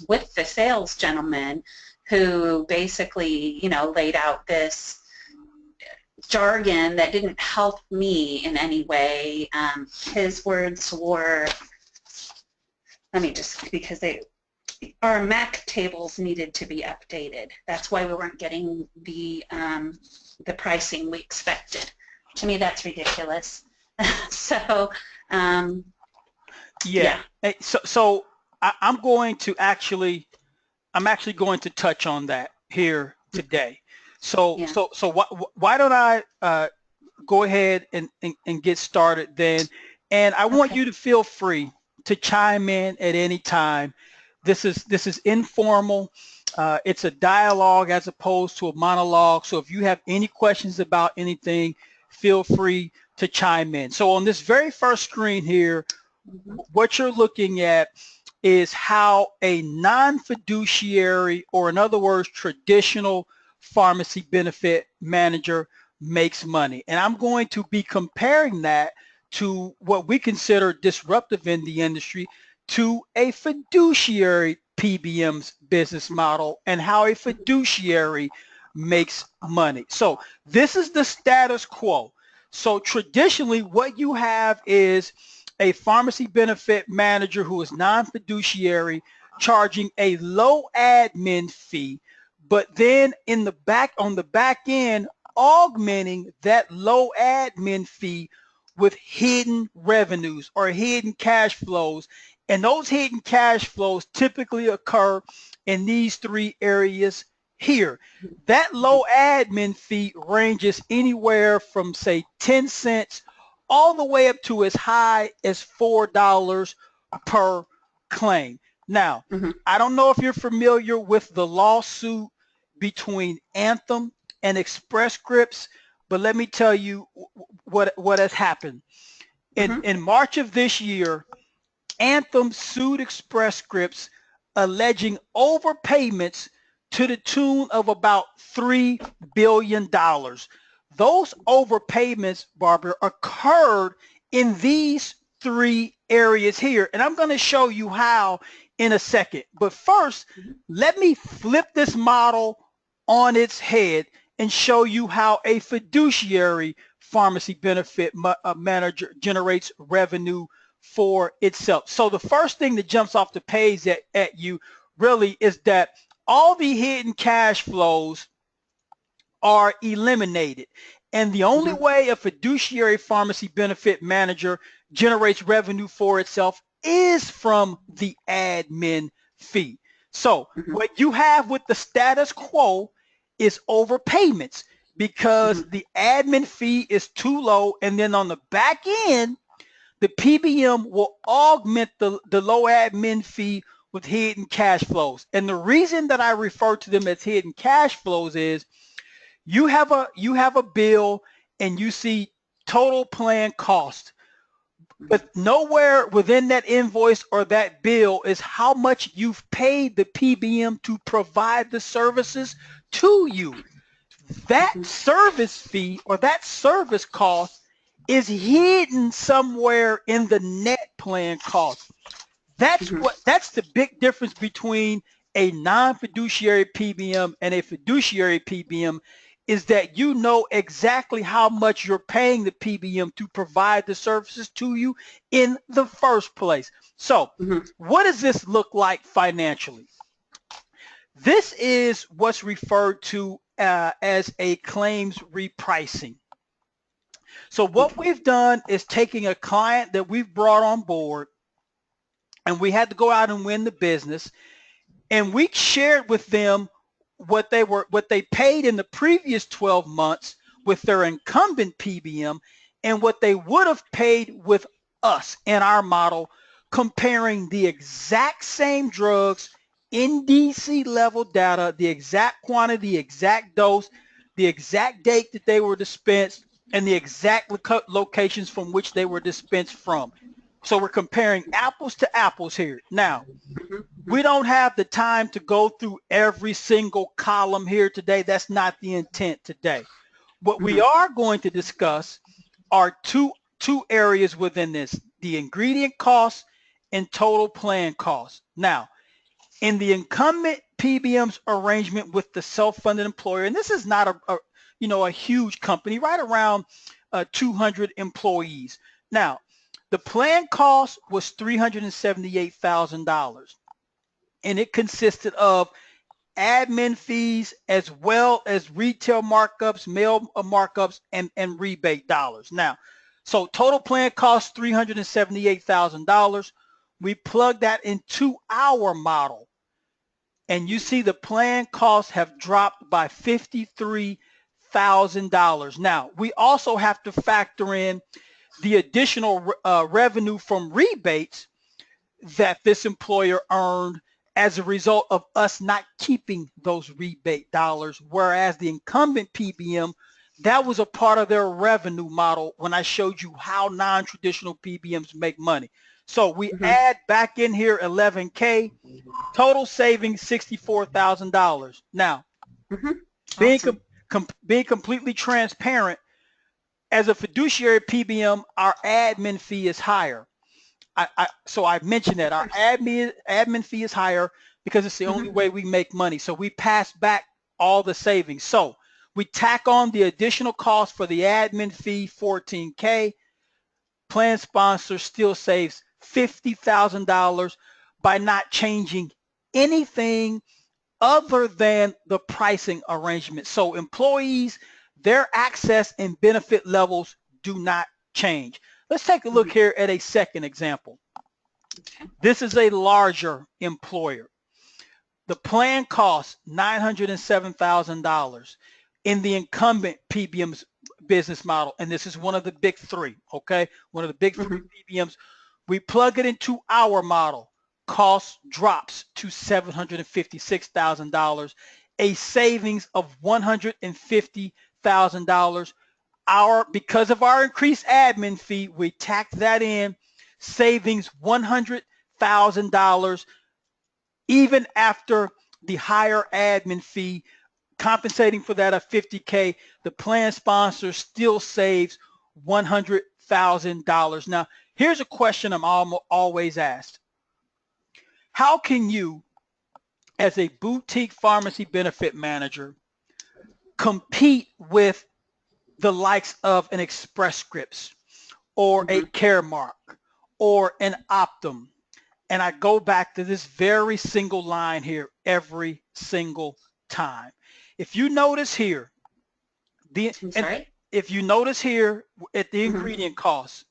with the sales gentleman who basically, you know, laid out this jargon that didn't help me in any way. His words were, let me just, because our MAC tables needed to be updated. That's why we weren't getting the pricing we expected. To me, that's ridiculous. So, yeah. Hey, so I'm actually going to touch on that here today. So yeah. why don't I go ahead and get started then? And I want Okay. you to feel free to chime in at any time. This is informal. It's a dialogue as opposed to a monologue. So if you have any questions about anything, feel free to chime in. So on this very first screen here, what you're looking at is how a non-fiduciary, or in other words, traditional pharmacy benefit manager makes money. And I'm going to be comparing that to what we consider disruptive in the industry, to a fiduciary PBM's business model and how a fiduciary makes money. So this is the status quo. So traditionally, what you have is a pharmacy benefit manager who is non-fiduciary charging a low admin fee, but then on the back end, augmenting that low admin fee with hidden revenues or hidden cash flows. And those hidden cash flows typically occur in these three areas here. That low admin fee ranges anywhere from, say, 10 cents all the way up to as high as $4 per claim. Now, Mm-hmm. I don't know if you're familiar with the lawsuit between Anthem and Express Scripts, but let me tell you what has happened. Mm-hmm. In March of this year, Anthem sued Express Scripts alleging overpayments to the tune of about $3 billion. Those overpayments, Barbara, occurred in these three areas here. And I'm going to show you how in a second. But first, let me flip this model on its head and show you how a fiduciary pharmacy benefit manager generates revenue for itself. So the first thing that jumps off the page at you really is that all the hidden cash flows are eliminated. And the only Mm-hmm. way a fiduciary pharmacy benefit manager generates revenue for itself is from the admin fee. So Mm-hmm. what you have with the status quo is overpayments because Mm-hmm. the admin fee is too low. And then on the back end, the PBM will augment the low admin fee with hidden cash flows. And the reason that I refer to them as hidden cash flows is you have a bill and you see total plan cost, but nowhere within that invoice or that bill is how much you've paid the PBM to provide the services to you. That Mm-hmm. service fee or that service cost is hidden somewhere in the net plan cost. Mm-hmm. That's the big difference between a non-fiduciary PBM and a fiduciary PBM, is that you know exactly how much you're paying the PBM to provide the services to you in the first place. So Mm-hmm. what does this look like financially? This is what's referred to as a claims repricing. So what we've done is taking a client that we've brought on board and we had to go out and win the business, and we shared with them what they paid in the previous 12 months with their incumbent PBM and what they would have paid with us in our model, comparing the exact same drugs, NDC level data, the exact quantity, the exact dose, the exact date that they were dispensed, and the exact locations from which they were dispensed from. So we're comparing apples to apples here. Now, we don't have the time to go through every single column here today. That's not the intent today. What we Mm-hmm. are going to discuss are two areas within this: the ingredient costs and total plan costs. Now, In the incumbent PBM's arrangement with the self-funded employer, and this is not a huge company, right around 200 employees. Now, the plan cost was $378,000, and it consisted of admin fees as well as retail markups, mail markups, and rebate dollars. Now, so total plan cost $378,000. We plug that into our model, and you see the plan costs have dropped by $53,000. Now, we also have to factor in the additional revenue from rebates that this employer earned as a result of us not keeping those rebate dollars, whereas the incumbent PBM, that was a part of their revenue model when I showed you how non-traditional PBMs make money. So we add back in here 11K, total savings $64,000. Now, being completely transparent, as a fiduciary PBM, our admin fee is higher. So I mentioned that our admin fee is higher because it's the only way we make money. So we pass back all the savings. So we tack on the additional cost for the admin fee, 14K. Plan sponsor still saves $50,000 by not changing anything other than the pricing arrangement. So employees, their access and benefit levels do not change. Let's take a look here at a second example. This is a larger employer. The plan costs $907,000 in the incumbent PBM's business model, and this is one of the big three, okay? One of the big three PBMs. We plug it into our model. Cost drops to $756,000, a savings of $150,000. Because of our increased admin fee, we tack that in, savings $100,000, even after the higher admin fee, compensating for that of $50K, the plan sponsor still saves $100,000. Now, here's a question I'm always asked. How can you, as a boutique pharmacy benefit manager, compete with the likes of an Express Scripts or a Caremark or an Optum? And I go back to this very single line here every single time. If you notice here, if you notice here at the ingredient costs,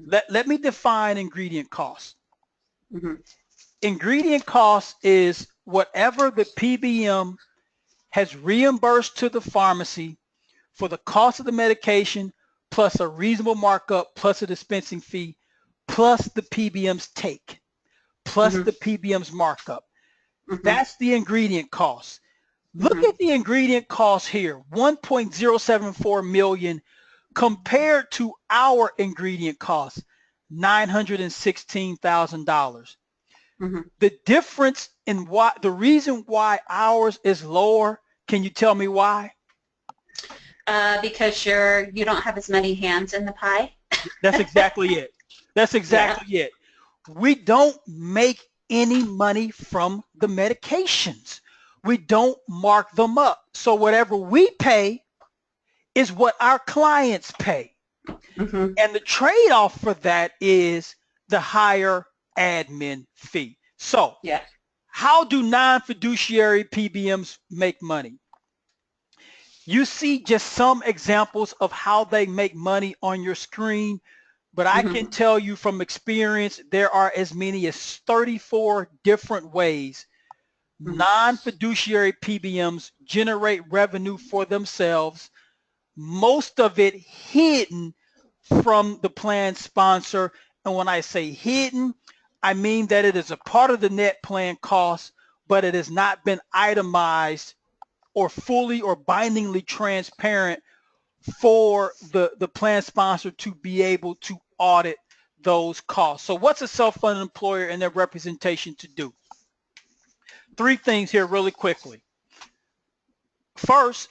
let me define ingredient costs. Ingredient cost is whatever the PBM has reimbursed to the pharmacy for the cost of the medication plus a reasonable markup plus a dispensing fee plus the PBM's take plus the PBM's markup. That's the ingredient cost. Look at the ingredient cost here, $1.074 million compared to our ingredient cost, $916,000. The difference in the reason why ours is lower, can you tell me why? Because you don't have as many hands in the pie. That's exactly it. That's exactly it. We don't make any money from the medications. We don't mark them up. So whatever we pay is what our clients pay. And the trade-off for that is the higher admin fee. So how do non-fiduciary PBMs make money? You see just some examples of how they make money on your screen, but I can tell you from experience, there are as many as 34 different ways non-fiduciary PBMs generate revenue for themselves, most of it hidden from the plan sponsor. And when I say hidden, I mean that it is a part of the net plan cost, but it has not been itemized or fully or bindingly transparent for the plan sponsor to be able to audit those costs. So what's a self-funded employer and their representation to do? Three things here really quickly. First,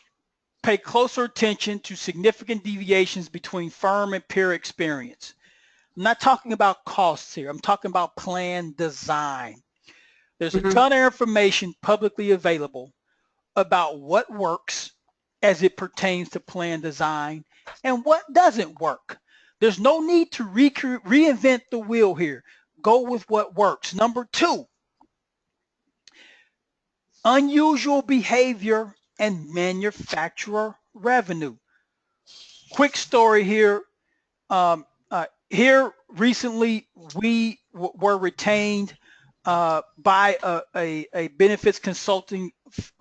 pay closer attention to significant deviations between firm and peer experience. I'm not talking about costs here. I'm talking about plan design. There's a Mhm. ton of information publicly available about what works as it pertains to plan design and what doesn't work. There's no need to reinvent the wheel here. Go with what works. Number two, unusual behavior and manufacturer revenue. Quick story here. Here recently, we were retained by a benefits consulting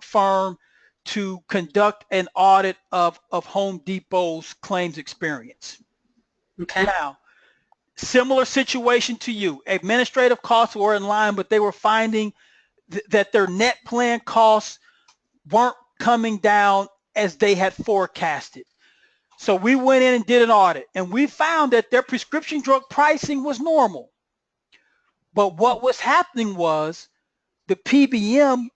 firm to conduct an audit of Home Depot's claims experience. Okay. Now, similar situation to you. Administrative costs were in line, but they were finding that their net plan costs weren't coming down as they had forecasted. So we went in and did an audit, and we found that their prescription drug pricing was normal. But what was happening was the PBM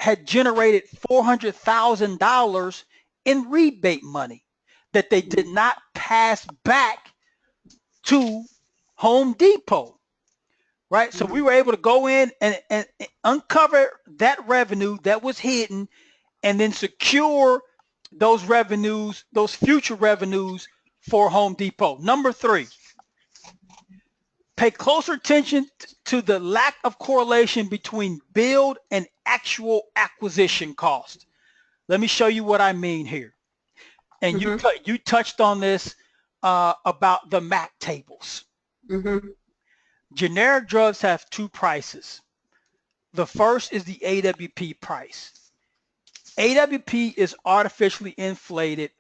had generated $400,000 in rebate money that they did not pass back to Home Depot, right? So we were able to go in and uncover that revenue that was hidden and then secure those revenues, those future revenues for Home Depot. Number three, pay closer attention to the lack of correlation between build and actual acquisition cost. Let me show you what I mean here. And Mhm. you touched on this about the MAC tables. Mhm. Generic drugs have two prices. The first is the AWP price. AWP is artificially inflated.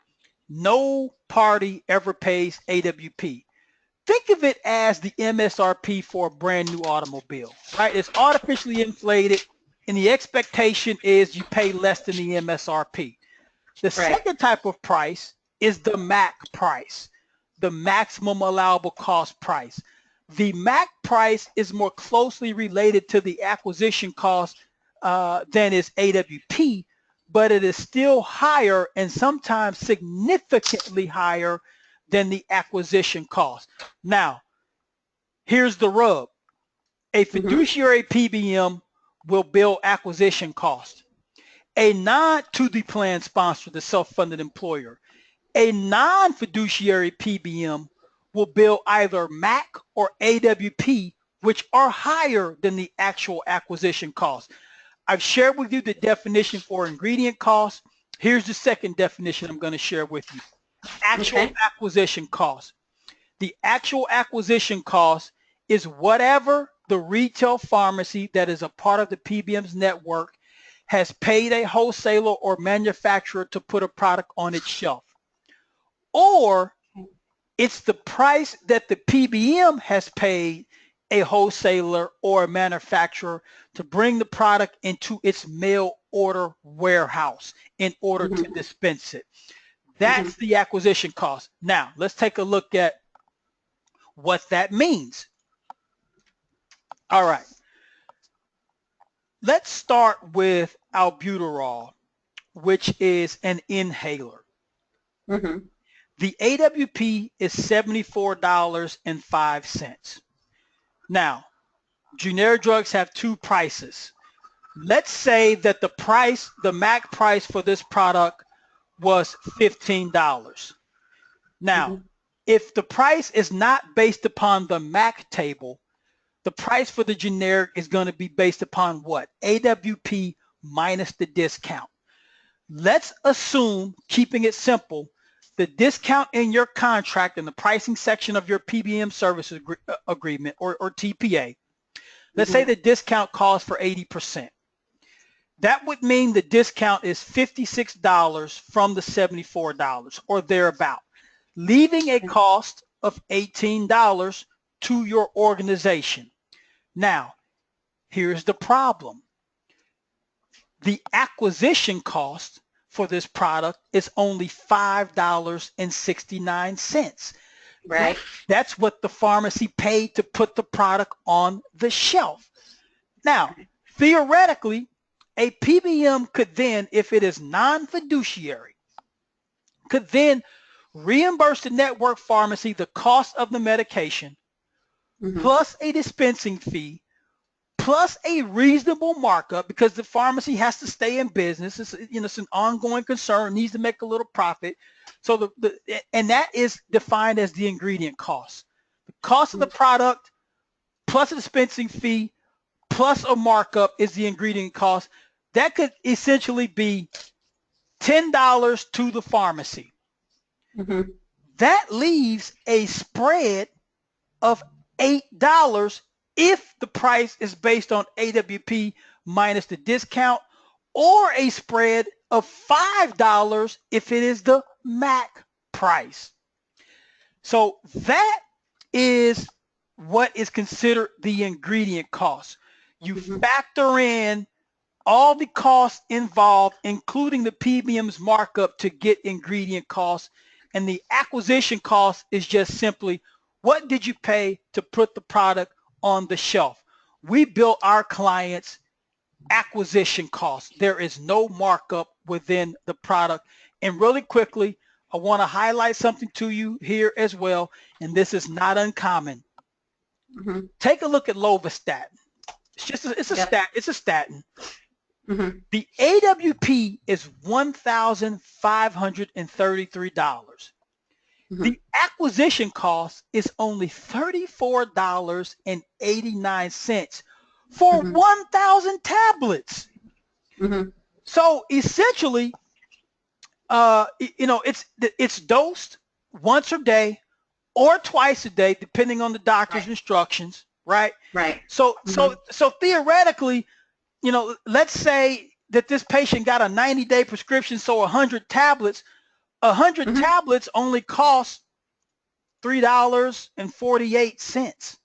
No party ever pays AWP. Think of it as the MSRP for a brand new automobile, right? It's artificially inflated, and the expectation is you pay less than the MSRP. The Right. second type of price is the MAC price, the maximum allowable cost price. The MAC price is more closely related to the acquisition cost than is AWP, but it is still higher and sometimes significantly higher than the acquisition cost. Now, here's the rub. A Mhm. fiduciary PBM will bill acquisition cost. A to the plan sponsor, the self-funded employer. A non-fiduciary PBM will bill either MAC or AWP, which are higher than the actual acquisition cost. I've shared with you the definition for ingredient cost. Here's the second definition I'm going to share with you. Actual Okay. acquisition cost. The actual acquisition cost is whatever the retail pharmacy that is a part of the PBM's network has paid a wholesaler or manufacturer to put a product on its shelf. Or it's the price that the PBM has paid a wholesaler or a manufacturer to bring the product into its mail order warehouse in order to Mhm. dispense it. Mhm. That's the acquisition cost. Now, let's take a look at what that means. All right. Let's start with albuterol, which is an inhaler. Mhm. The AWP is $74.05. Now, generic drugs have two prices. Let's say that the MAC price for this product was $15. Now, Mhm. if the price is not based upon the MAC table, the price for the generic is going to be based upon what? AWP minus the discount. Let's assume, keeping it simple, the discount in your contract in the pricing section of your PBM services agreement or TPA, let's say Mhm. the discount calls for 80%. That would mean the discount is $56 from the $74 or thereabout, leaving a Okay. cost of $18 to your organization. Now, here's the problem. The acquisition cost for this product is only $5.69. That, Right. that's what the pharmacy paid to put the product on the shelf. Now, Right. theoretically, a PBM could then, if it is non-fiduciary, could then reimburse the network pharmacy the cost of the medication Mhm. plus a dispensing fee plus a reasonable markup, because the pharmacy has to stay in business. It's, it's an ongoing concern, needs to make a little profit. So and that is defined as the ingredient cost. The cost of the product plus a dispensing fee plus a markup is the ingredient cost. That could essentially be $10 to the pharmacy. Mm-hmm. That leaves a spread of $8 if the price is based on AWP minus the discount, or a spread of $5 if it is the MAC price. So that is what is considered the ingredient cost. You factor in all the costs involved, including the PBM's markup to get ingredient costs, and the acquisition cost is just simply what did you pay to put the product on the shelf. We bill our clients acquisition costs. There is no markup within the product. And really quickly, I want to highlight something to you here as well, and this is not uncommon. Mm-hmm. Take a look at lovastatin. It's a statin. Mm-hmm. The AWP is $1,533. Mm-hmm. The acquisition cost is only $34.89 for 1,000 tablets. Mm-hmm. So essentially, it's dosed once a day or twice a day, depending on the doctor's instructions, right? Right. So theoretically, let's say that this patient got a 90-day prescription, so 100 tablets. 100 tablets only cost $3.48.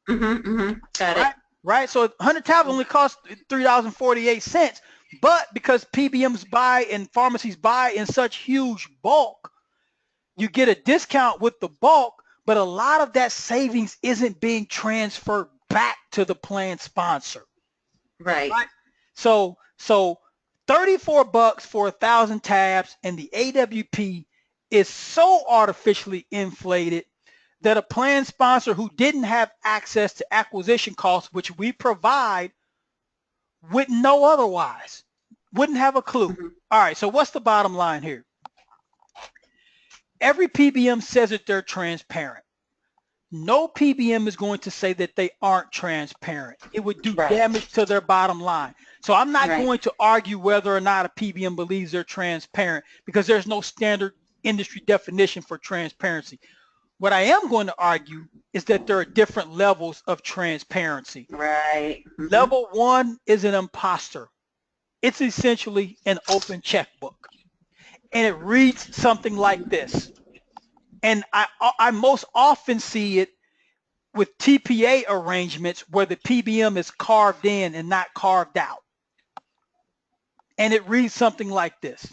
Got right? it. Right. So 100 tablets only cost $3.48. But because PBMs buy and pharmacies buy in such huge bulk, you get a discount with the bulk, but a lot of that savings isn't being transferred back to the plan sponsor. Right. So $34 for 1,000 tabs, and the AWP is so artificially inflated that a plan sponsor who didn't have access to acquisition costs, which we provide, wouldn't know otherwise, wouldn't have a clue. All right, so what's the bottom line here? Every PBM says that they're transparent. No PBM is going to say that they aren't transparent. It would do damage to their bottom line. So I'm not going to argue whether or not a PBM believes they're transparent, because there's no standard industry definition for transparency. What I am going to argue is that there are different levels of transparency. Right. Level 1 is an imposter. It's essentially an open checkbook. And it reads something like this. And I most often see it with TPA arrangements where the PBM is carved in and not carved out. And it reads something like this.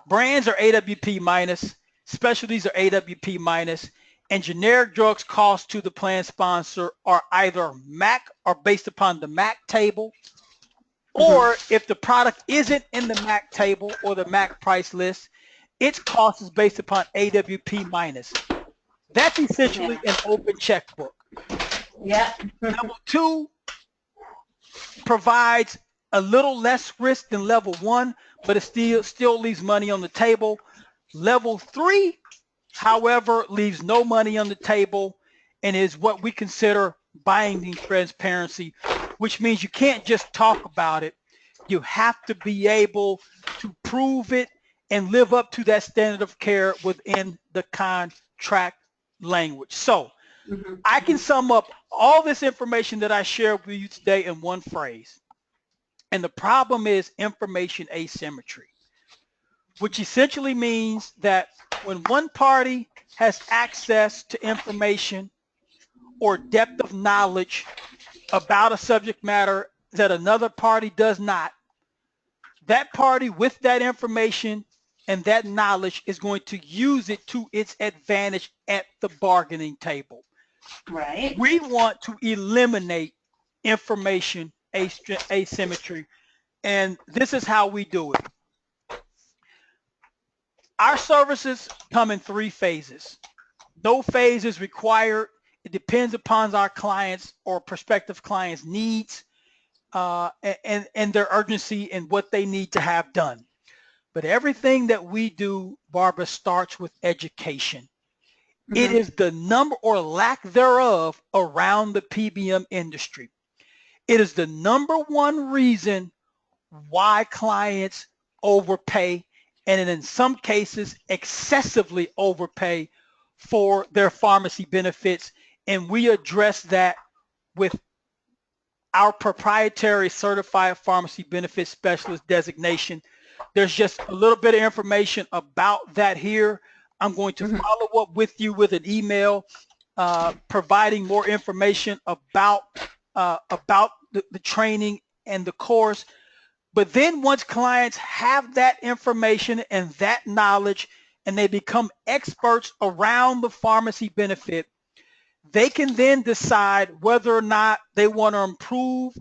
Brands are AWP minus, specialties are AWP minus, and generic drugs cost to the plan sponsor are either MAC or based upon the MAC table, or if the product isn't in the MAC table or the MAC price list, its cost is based upon AWP minus. That's essentially an open checkbook. Yeah. Level 2 provides a little less risk than level 1, but it still leaves money on the table. Level 3, however, leaves no money on the table and is what we consider binding transparency, which means you can't just talk about it. You have to be able to prove it and live up to that standard of care within the contract language. So I can sum up all this information that I shared with you today in one phrase. And the problem is information asymmetry, which essentially means that when one party has access to information or depth of knowledge about a subject matter that another party does not, that party with that information and that knowledge is going to use it to its advantage at the bargaining table. Right. We want to eliminate information asymmetry, and this is how we do it. Our services come in 3 phases. No phase is required It depends upon our clients or prospective clients' needs and their urgency and what they need to have done. But everything that we do, Barbara, starts with education. It Mm-hmm. is the number or lack thereof around the PBM industry. It is the number one reason why clients overpay, and in some cases excessively overpay for their pharmacy benefits. And we address that with our proprietary certified pharmacy benefit specialist designation. There's just a little bit of information about that here. I'm going to Mm-hmm. follow up with you with an email providing more information about the training and the course. But then once clients have that information and that knowledge and they become experts around the pharmacy benefit, they can then decide whether or not they want to improve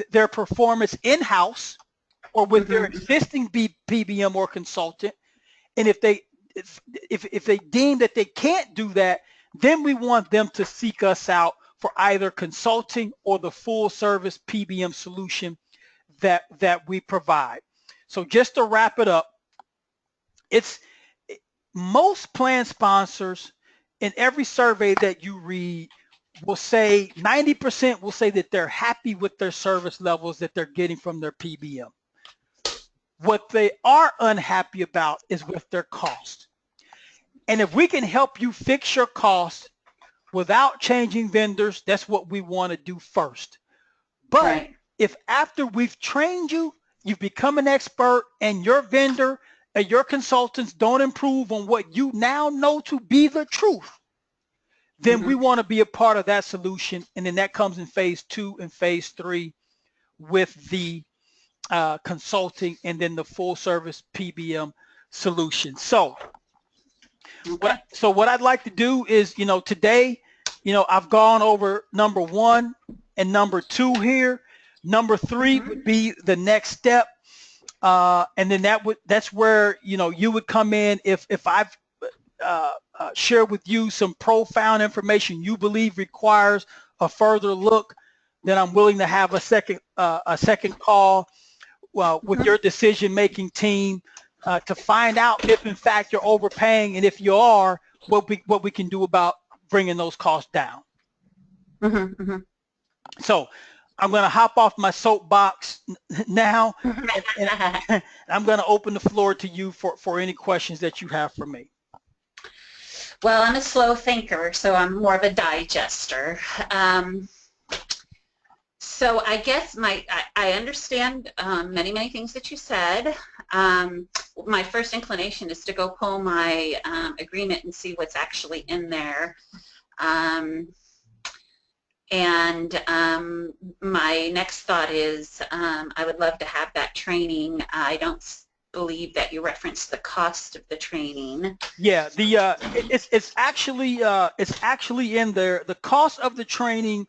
their performance in-house or with their Mm-hmm. existing PBM or consultant. And if they deem that they can't do that, then we want them to seek us out for either consulting or the full service PBM solution that we provide. So just to wrap it up, it's most plan sponsors in every survey that you read will say 90% will say that they're happy with their service levels that they're getting from their PBM. What they are unhappy about is with their cost. And if we can help you fix your costs without changing vendors, that's what we want to do first. But Right. if after we've trained you, you've become an expert and your vendor and your consultants don't improve on what you now know to be the truth, then Mm-hmm. we want to be a part of that solution. And then that comes in phase 2 and phase 3 with the consulting and then the full service PBM solution. So Okay. what I'd like to do is, today, I've gone over number 1 and number 2 here. Number 3 Mm-hmm. would be the next step. And then that's where, you would come in if I've share with you some profound information you believe requires a further look, then I'm willing to have a second call with your decision-making team to find out if in fact you're overpaying, and if you are, what we can do about bringing those costs down. Mm-hmm. Mm-hmm. So I'm going to hop off my soapbox now, and I'm going to open the floor to you for any questions that you have for me. Well, I'm a slow thinker, so I'm more of a digester. So I guess I understand many things that you said. My first inclination is to go pull my agreement and see what's actually in there. My next thought is I would love to have that training. I don't believe that you referenced the cost of the training. Yeah, it's actually in there. The cost of the training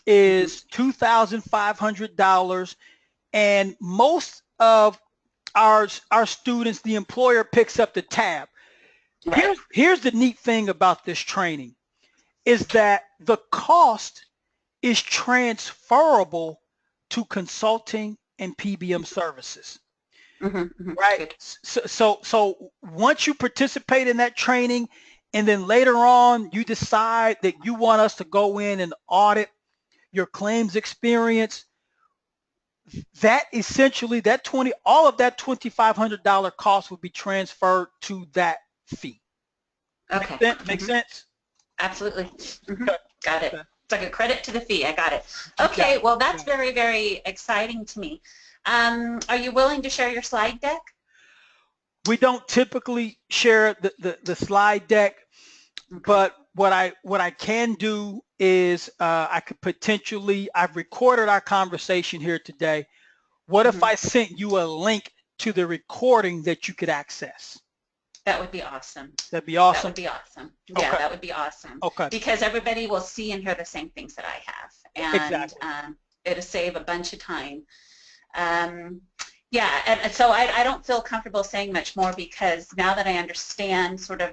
is $2,500, and most of our students, the employer picks up the tab. Right. Here's the neat thing about this training is that the cost is transferable to consulting and PBM services. Mm-hmm. Mm-hmm. Right. Good. So once you participate in that training, and then later on you decide that you want us to go in and audit your claims experience, that essentially all of that $2,500 cost would be transferred to that fee. Okay. Make Mm-hmm. sense? Absolutely. Mm-hmm. Okay. Got it. Okay. It's like a credit to the fee. I got it. Okay. Well, that's very exciting to me. Are you willing to share your slide deck? We don't typically share the slide deck, Okay. but what I can do is I've recorded our conversation here today. What if I sent you a link to the recording that you could access? That would be awesome. That'd be awesome. That would be awesome. Yeah, Okay. that would be awesome. Okay. Because everybody will see and hear the same things that I have. And exactly. It'll save a bunch of time. Yeah, and so I don't feel comfortable saying much more because now that I understand sort of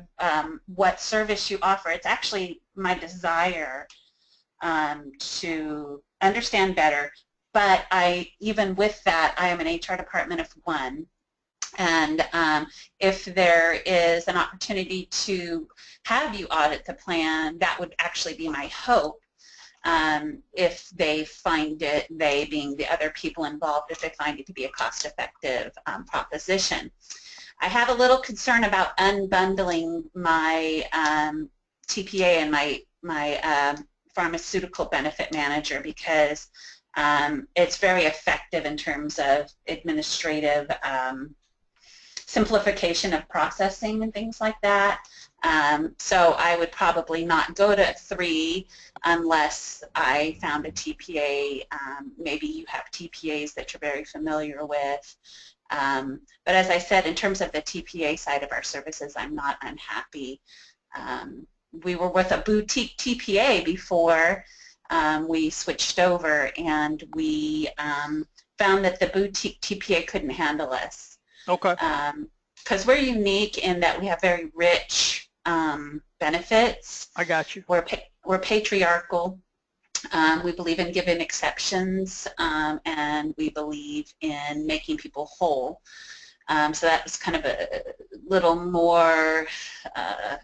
what service you offer, it's actually my desire to understand better. But even with that, I am an HR department of one. And if there is an opportunity to have you audit the plan, that would actually be my hope. If they find it, they being the other people involved, if they find it to be a cost-effective proposition. I have a little concern about unbundling my TPA and my pharmaceutical benefit manager because it's very effective in terms of administrative simplification of processing and things like that. So I would probably not go to 3 unless I found a TPA. Maybe you have TPAs that you're very familiar with. But as I said, in terms of the TPA side of our services, I'm not unhappy. We were with a boutique TPA before we switched over, and we found that the boutique TPA couldn't handle us. Okay. Because we're unique in that we have very rich benefits. I got you. We're patriarchal. We believe in giving exceptions, and we believe in making people whole. So that was kind of a little more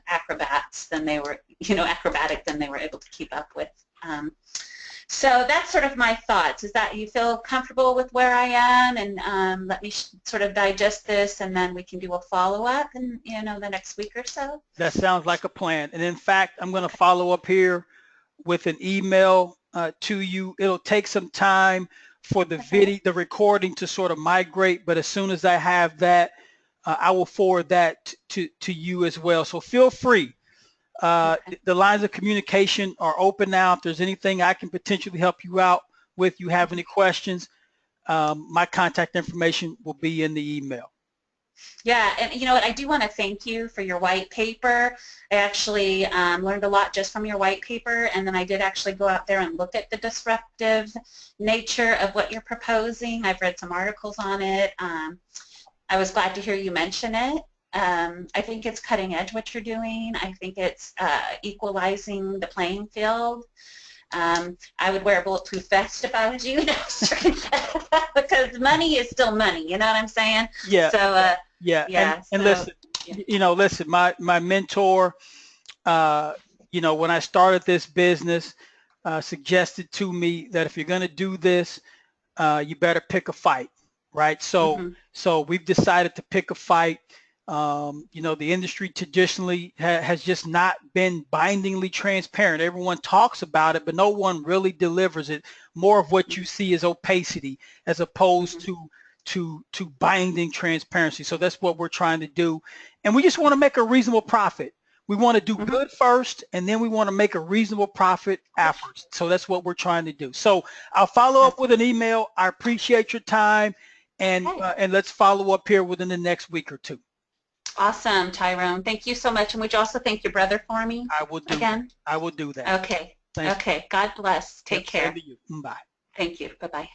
acrobatic than they were able to keep up with. So that's sort of my thoughts. Is that you feel comfortable with where I am, and let me sort of digest this, and then we can do a follow-up in the next week or so? That sounds like a plan. And in fact, I'm going to follow up here with an email to you. It'll take some time for the recording to sort of migrate, but as soon as I have that, I will forward that to you as well. So feel free. The lines of communication are open now. If there's anything I can potentially help you out with, you have any questions, my contact information will be in the email. Yeah, and you know what, I do want to thank you for your white paper. I actually learned a lot just from your white paper, and then I did actually go out there and look at the disruptive nature of what you're proposing. I've read some articles on it. I was glad to hear you mention it. I think it's cutting edge what you're doing. I think it's equalizing the playing field. I would wear a bulletproof vest if I was you, because money is still money. You know what I'm saying? Yeah. So yeah. And listen, listen. My mentor, when I started this business, suggested to me that if you're going to do this, you better pick a fight, right? So we've decided to pick a fight. The industry traditionally has just not been bindingly transparent. Everyone talks about it, but no one really delivers it. More of what you see is opacity as opposed to binding transparency. So that's what we're trying to do. And we just want to make a reasonable profit. We want to do good first, and then we want to make a reasonable profit afterwards. So that's what we're trying to do. So I'll follow up with an email. I appreciate your time, and let's follow up here within the next week or two. Awesome, Tyrone. Thank you so much. And would you also thank your brother for me? I will do again. That. I will do that. Okay. Thanks. Okay. God bless. Take care. Same to you. Bye. Thank you. Bye-bye.